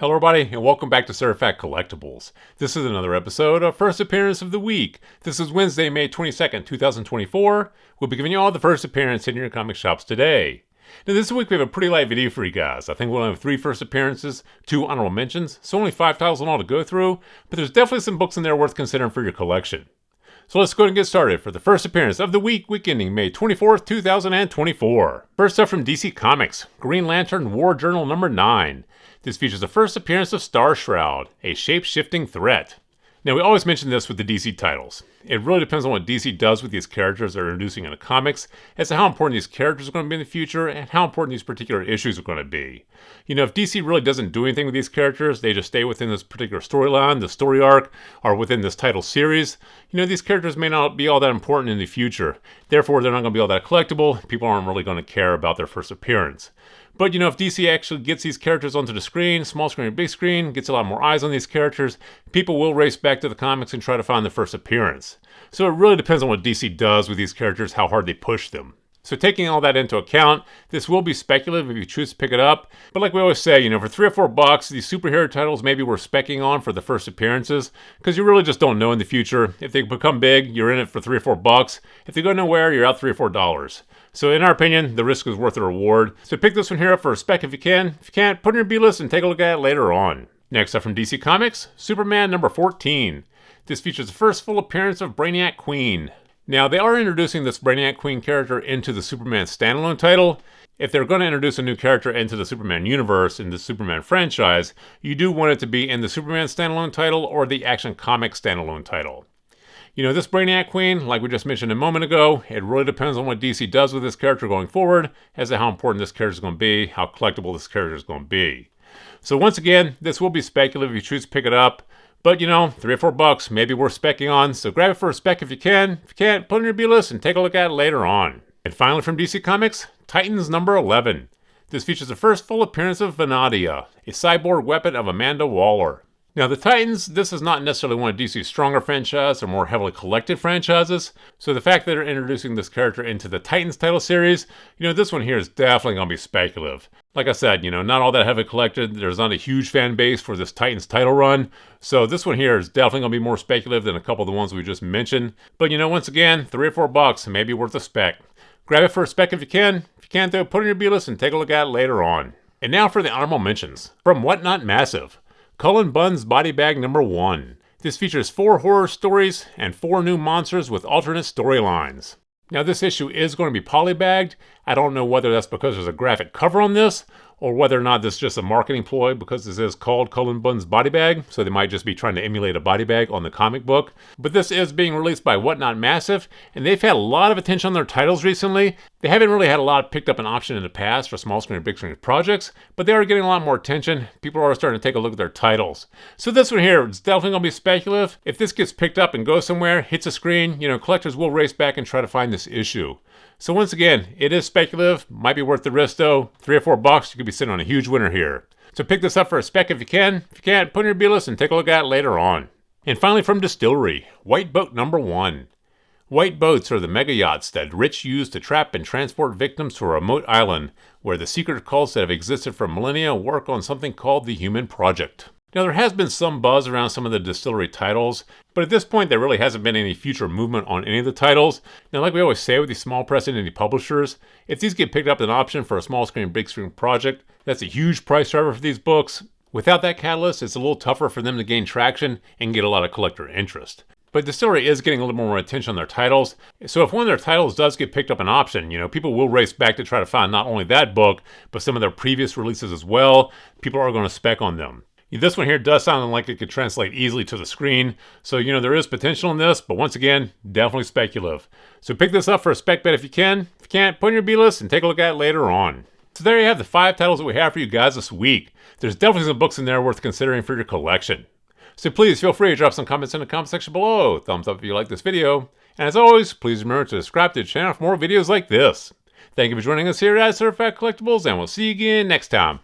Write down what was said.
Hello everybody, and welcome back to Certifact Collectibles. This is another episode of First Appearance of the Week. This is Wednesday, May 22nd, 2024. We'll be giving you all the first appearance in your comic shops today. Now this week we have a pretty light video for you guys. I think we'll have 3 first appearances, 2 honorable mentions, so only 5 titles in all to go through, but there's definitely some books in there worth considering for your collection. So let's go ahead and get started for the first appearance of the week ending May 24th, 2024. First up from DC Comics, Green Lantern War Journal number 9. This features the first appearance of Star Shroud, a shape-shifting threat. Now, we always mention this with the DC titles. It really depends on what DC does with these characters they're introducing in the comics as to how important these characters are going to be in the future and how important these particular issues are going to be. You know, if DC really doesn't do anything with these characters, they just stay within this particular storyline, the story arc, or within this title series, you know, these characters may not be all that important in the future. Therefore, they're not going to be all that collectible. People aren't really going to care about their first appearance. But, you know, if DC actually gets these characters onto the screen, small screen or big screen, gets a lot more eyes on these characters, people will race back to the comics and try to find the first appearance. So it really depends on what DC does with these characters, how hard they push them. So taking all that into account, this will be speculative if you choose to pick it up. But like we always say, you know, for $3 or $4, these superhero titles maybe we're specking on for the first appearances, because you really just don't know in the future. If they become big, you're in it for $3 or $4. If they go nowhere, you're out $3 or $4. So in our opinion, the risk is worth the reward. So pick this one here up for a spec if you can. If you can't, put it in your B-list and take a look at it later on. Next up from DC Comics, Superman number 14. This features the first full appearance of Brainiac Queen. Now, they are introducing this Brainiac Queen character into the Superman standalone title. If they're going to introduce a new character into the Superman universe, in the Superman franchise, you do want it to be in the Superman standalone title or the Action Comics standalone title. You know, this Brainiac Queen, like we just mentioned a moment ago, it really depends on what DC does with this character going forward, as to how important this character is going to be, how collectible this character is going to be. So once again, this will be speculative if you choose to pick it up. But, you know, $3 or $4, maybe worth specking on, so grab it for a spec if you can. If you can't, put it in your B-list and take a look at it later on. And finally from DC Comics, Titans number 11. This features the first full appearance of Vanadiya, a cyborg weapon of Amanda Waller. Now, the Titans, this is not necessarily one of DC's stronger franchises or more heavily collected franchises, so the fact that they're introducing this character into the Titans title series, you know, this one here is definitely going to be speculative. Like I said, you know, not all that heavily collected, there's not a huge fan base for this Titans title run, so this one here is definitely going to be more speculative than a couple of the ones we just mentioned. But, you know, once again, $3 or $4, maybe worth a spec. Grab it for a spec if you can. If you can't, though, put it in your B-list and take a look at it later on. And now for the honorable mentions. From Whatnot Massive, Cullen Bunn's Body Bag number 1. This features 4 horror stories and 4 new monsters with alternate storylines. Now this issue is going to be polybagged. I don't know whether that's because there's a graphic cover on this, or whether or not this is just a marketing ploy because this is called Cullen Bunn's Body Bag, so they might just be trying to emulate a body bag on the comic book. But this is being released by Whatnot Massive, and they've had a lot of attention on their titles recently. They haven't really had a lot picked up an option in the past for small screen or big screen projects, but they are getting a lot more attention. People are starting to take a look at their titles. So this one here is definitely going to be speculative. If this gets picked up and goes somewhere, hits a screen, you know, collectors will race back and try to find this issue. So once again, it is speculative, might be worth the risk though. $3 or $4, you could be sitting on a huge winner here. So pick this up for a spec if you can. If you can't, put it in your B-list and take a look at it later on. And finally from Distillery, White Boat number 1. White boats are the mega yachts that rich use to trap and transport victims to a remote island, where the secret cults that have existed for millennia work on something called the Human Project. Now, there has been some buzz around some of the Distillery titles, but at this point, there really hasn't been any future movement on any of the titles. Now, like we always say with these small press indie publishers, if these get picked up as an option for a small screen, big screen project, that's a huge price driver for these books. Without that catalyst, it's a little tougher for them to gain traction and get a lot of collector interest. But Distillery is getting a little more attention on their titles, so if one of their titles does get picked up an option, you know, people will race back to try to find not only that book, but some of their previous releases as well. People are going to spec on them. This one here does sound like it could translate easily to the screen, so you know there is potential in this, but once again, definitely speculative. So pick this up for a spec bet if you can. If you can't, put in your B-list and take a look at it later on. So there you have the 5 titles that we have for you guys this week. There's definitely some books in there worth considering for your collection. So please feel free to drop some comments in the comment section below. Thumbs up if you like this video. And as always, please remember to subscribe to the channel for more videos like this. Thank you for joining us here at Certifact Collectibles, and we'll see you again next time.